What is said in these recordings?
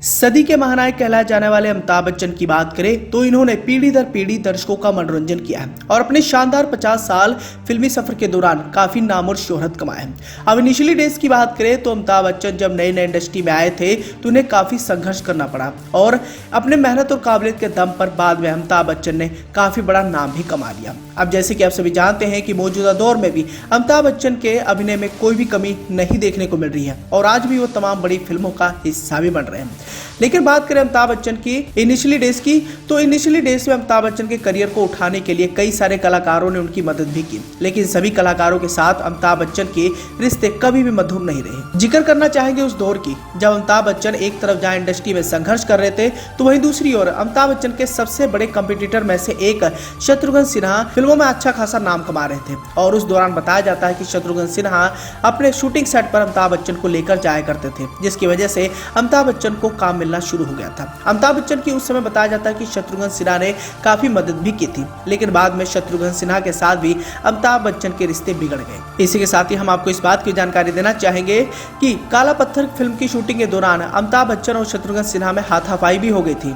सदी के महानायक कहलाए जाने वाले अमिताभ बच्चन की बात करें तो इन्होंने पीढ़ी दर पीढ़ी दर्शकों का मनोरंजन किया है और अपने शानदार 50 साल फिल्मी सफर के दौरान काफी नाम और शोहरत कमाए हैं। अब इनिशियली डेज की बात करें तो अमिताभ बच्चन जब नए नए इंडस्ट्री में आए थे तो उन्हें काफी संघर्ष करना पड़ा और अपने मेहनत और काबिलियत के दम पर बाद में अमिताभ बच्चन ने काफी बड़ा नाम भी कमा लिया। अब जैसे कि आप सभी जानते हैं कि मौजूदा दौर में भी अमिताभ बच्चन के अभिनय में कोई भी कमी नहीं देखने को मिल रही है और आज भी वो तमाम बड़ी फिल्मों का हिस्सा भी बन रहे हैं। लेकिन बात करें अमिताभ बच्चन की इनिशियली डेज की तो इनिशियली डेज में अमिताभ बच्चन के करियर को उठाने के लिए कई सारे कलाकारों ने उनकी मदद भी की, लेकिन सभी कलाकारों के साथ अमिताभ बच्चन के रिश्ते कभी भी मधुर नहीं रहे। जिक्र करना चाहेंगे उस दौर की जब अमिताभ बच्चन एक तरफ जहां इंडस्ट्री में संघर्ष कर रहे थे तो वहीं दूसरी ओर अमिताभ बच्चन के सबसे बड़े कंपटीटर में से एक शत्रुघ्न सिन्हा फिल्मों में अच्छा खासा नाम कमा रहे थे और उस दौरान बताया जाता है कि शत्रुघ्न सिन्हा अपने शूटिंग सेट पर अमिताभ बच्चन को लेकर जाया करते थे, जिसकी वजह से अमिताभ बच्चन को काम मिलना शुरू हो गया था। अमिताभ बच्चन की उस समय बताया जाता है कि शत्रुघ्न सिन्हा ने काफी मदद भी की थी, लेकिन बाद में शत्रुघ्न सिन्हा के साथ भी अमिताभ बच्चन के रिश्ते बिगड़ गए। इसी के साथ ही हम आपको इस बात की जानकारी देना चाहेंगे कि काला पत्थर फिल्म की शूटिंग के दौरान अमिताभ बच्चन और शत्रुघ्न सिन्हा में हाथापाई भी हो गई थी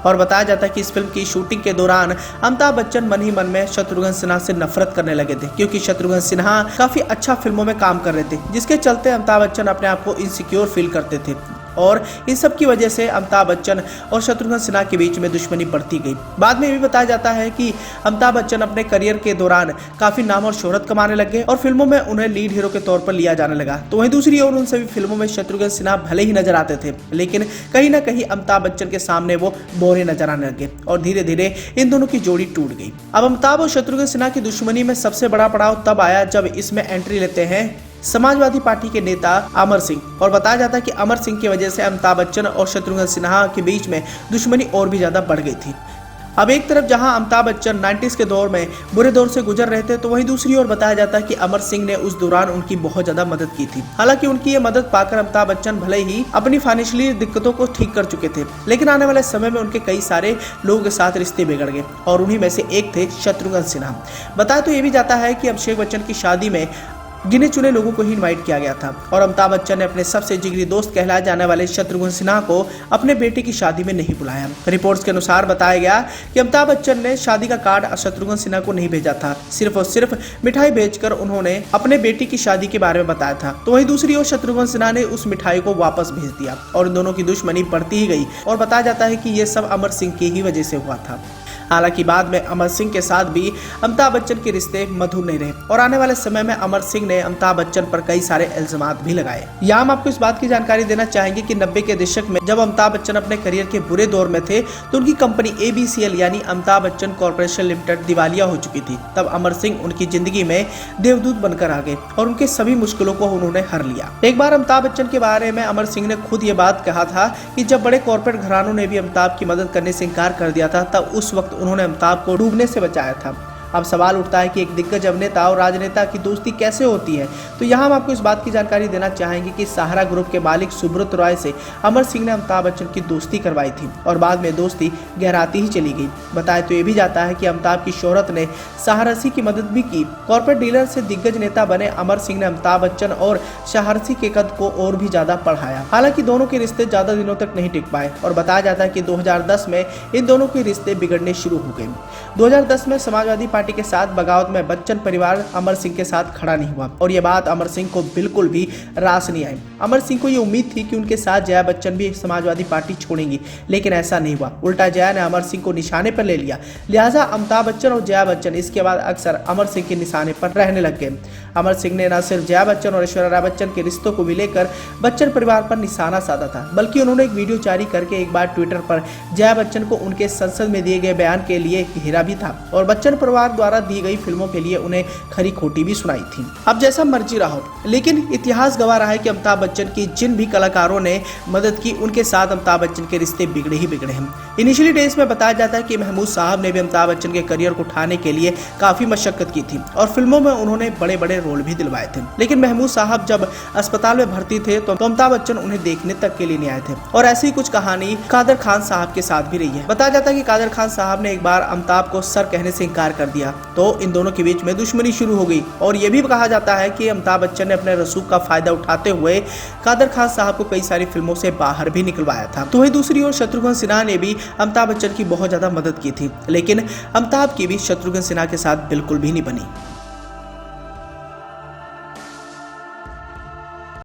और बताया जाता है कि इस फिल्म की शूटिंग के दौरान अमिताभ बच्चन मन ही मन में शत्रुघ्न सिन्हा से नफरत करने लगे थे, क्योंकि शत्रुघ्न सिन्हा काफी अच्छा फिल्मों में काम कर रहे थे, जिसके चलते अमिताभ बच्चन अपने आप को इनसिक्योर फील करते थे और इन सब की वजह से अमिताभ बच्चन और शत्रुघ्न सिन्हा के बीच में दुश्मनी बढ़ती गई। बाद में ये भी बताया जाता है कि अमिताभ बच्चन अपने करियर के दौरान काफी नाम और शोहरत कमाने लगे और फिल्मों में उन्हें लीड हीरो के तौर पर लिया जाने लगा। तो वहीं दूसरी ओर उन सभी फिल्मों में शत्रुघ्न सिन्हा भले ही नजर आते थे, लेकिन कहीं ना कहीं अमिताभ बच्चन के सामने वो बोरे नजर आने लगे और धीरे धीरे इन दोनों की जोड़ी टूट गई। अब अमिताभ और शत्रुघ्न सिन्हा की दुश्मनी में सबसे बड़ा पड़ाव तब आया जब इसमें एंट्री लेते हैं समाजवादी पार्टी के नेता अमर सिंह और बताया जाता है कि अमर सिंह की वजह से अमिताभ बच्चन और शत्रुघ्न सिन्हा के बीच में दुश्मनी और भी ज्यादा बढ़ गई थी। अब एक तरफ जहां अमिताभ बच्चन 90s के दौर में बुरे दौर से गुजर रहे थे तो वहीं दूसरी ओर बताया जाता है कि अमर सिंह ने उस दौरान उनकी बहुत ज्यादा मदद की थी। हालांकि उनकी ये मदद पाकर अमिताभ बच्चन भले ही अपनी फाइनेंशियली दिक्कतों को ठीक कर चुके थे, लेकिन आने वाले समय में उनके कई सारे लोगों के साथ रिश्ते बिगड़ गए और उन्हीं में से एक थे शत्रुघ्न सिन्हा। बताया तो ये भी जाता है कि अभिषेक बच्चन की शादी में गिने चुने लोगों को ही इनवाइट किया गया था और अमिताभ बच्चन ने अपने सबसे जिगरी दोस्त कहलाए जाने वाले शत्रुघ्न सिन्हा को अपने बेटे की शादी में नहीं बुलाया। रिपोर्ट्स के अनुसार बताया गया कि अमिताभ बच्चन ने शादी का कार्ड शत्रुघ्न सिन्हा को नहीं भेजा था, सिर्फ और सिर्फ मिठाई भेजकर उन्होंने अपने बेटी की शादी के बारे में बताया था। तो वहीं दूसरी ओर शत्रुघ्न सिन्हा ने उस मिठाई को वापस भेज दिया और इन दोनों की दुश्मनी बढ़ती ही गई और बताया जाता है कि ये सब अमर सिंह की ही वजह से हुआ था। हालांकि बाद में अमर सिंह के साथ भी अमिताभ बच्चन के रिश्ते मधुर नहीं रहे और आने वाले समय में अमर सिंह ने अमिताभ बच्चन पर कई सारे इल्जामात भी लगाए। यहाँ हम आपको इस बात की जानकारी देना चाहेंगे कि 90 के दशक में जब अमिताभ बच्चन अपने करियर के बुरे दौर में थे तो उनकी कंपनी ABCL यानी अमिताभ बच्चन कॉर्पोरेशन लिमिटेड दिवालिया हो चुकी थी। तब अमर सिंह उनकी जिंदगी में देवदूत बनकर आ गए और उनके सभी मुश्किलों को उन्होंने हर लिया। एक बार अमिताभ बच्चन के बारे में अमर सिंह ने खुद ये बात कहा था कि जब बड़े कॉर्पोरेट घरानों ने भी अमिताभ की मदद करने से इनकार कर दिया था तब उस वक्त उन्होंने अमिताभ को डूबने से बचाया था। अब सवाल उठता है कि एक दिग्गज अभिनेता और राजनेता की दोस्ती कैसे होती है। तो यहाँ हम आपको इस बात की जानकारी देना चाहेंगे कि सहारा ग्रुप के मालिक सुब्रत रॉय से अमर सिंह ने अमिताभ बच्चन की दोस्ती करवाई थी और बाद में दोस्ती गहराती ही चली गई। बताया तो ये भी जाता है कि अमिताभ की शोहरत ने शाहरसी की मदद भी की। कॉर्पोरेट डीलर से दिग्गज नेता बने अमर सिंह ने अमिताभ बच्चन और शाहरसी के कद को और भी ज्यादा बढ़ाया। हालांकि दोनों के रिश्ते ज्यादा दिनों तक नहीं टिक पाए और बताया जाता है कि 2010 में इन दोनों के रिश्ते बिगड़ने शुरू हो गए। 2010 में समाजवादी पार्टी के साथ बगावत में बच्चन परिवार अमर सिंह के साथ खड़ा नहीं हुआ और ये बात अमर सिंह को बिल्कुल भी रास नहीं आई। अमर सिंह को ये उम्मीद थी कि उनके साथ जया बच्चन भी समाजवादी पार्टी छोड़ेंगी, लेकिन ऐसा नहीं हुआ। उल्टा जया ने अमर सिंह को निशाने पर ले लिया, लिहाजा अमिताभ बच्चन और जया बच्चन इसके बाद अक्सर अमर सिंह के निशाने पर रहने लग गए। अमर सिंह ने न सिर्फ जया बच्चन और ऐश्वर्या राय बच्चन के रिश्तों को भी लेकर बच्चन परिवार पर निशाना साधा था, बल्कि उन्होंने एक वीडियो जारी करके एक बार ट्विटर पर जया बच्चन को उनके संसद में दिए गए बयान के लिए घेरा भी था और बच्चन परिवार द्वारा दी गई फिल्मों के लिए उन्हें खरी खोटी भी सुनाई थी। अब जैसा मर्जी रहा हो, लेकिन इतिहास गवाह रहा है कि अमिताभ बच्चन की जिन भी कलाकारों ने मदद की उनके साथ अमिताभ बच्चन के रिश्ते बिगड़े ही बिगड़े हैं। इनिशियली डेज में बताया जाता है कि महमूद साहब ने भी अमिताभ बच्चन के करियर को उठाने के लिए काफी मशक्कत की थी और फिल्मों में उन्होंने बड़े बड़े रोल भी दिलवाए थे, लेकिन महमूद साहब जब अस्पताल में भर्ती थे तो अमिताभ बच्चन उन्हें देखने तक के लिए नहीं आए थे। और ऐसी कुछ कहानी कादर खान साहब के साथ भी रही है। बताया जाता है कि कादर खान साहब ने एक बार अमिताभ को सर कहने से इनकार कर दिया तो इन दोनों के बीच में दुश्मनी शुरू हो गई। और ये भी कहा जाता है कि अमिताभ बच्चन ने अपने रसूख का फायदा उठाते हुए कादर खान साहब को कई सारी फिल्मों से बाहर भी निकलवाया था। तो वहीं दूसरी ओर शत्रुघ्न सिन्हा ने भी अमिताभ बच्चन की बहुत ज्यादा मदद की थी, लेकिन अमिताभ की भी शत्रुघ्न सिन्हा के साथ बिल्कुल भी नहीं बनी।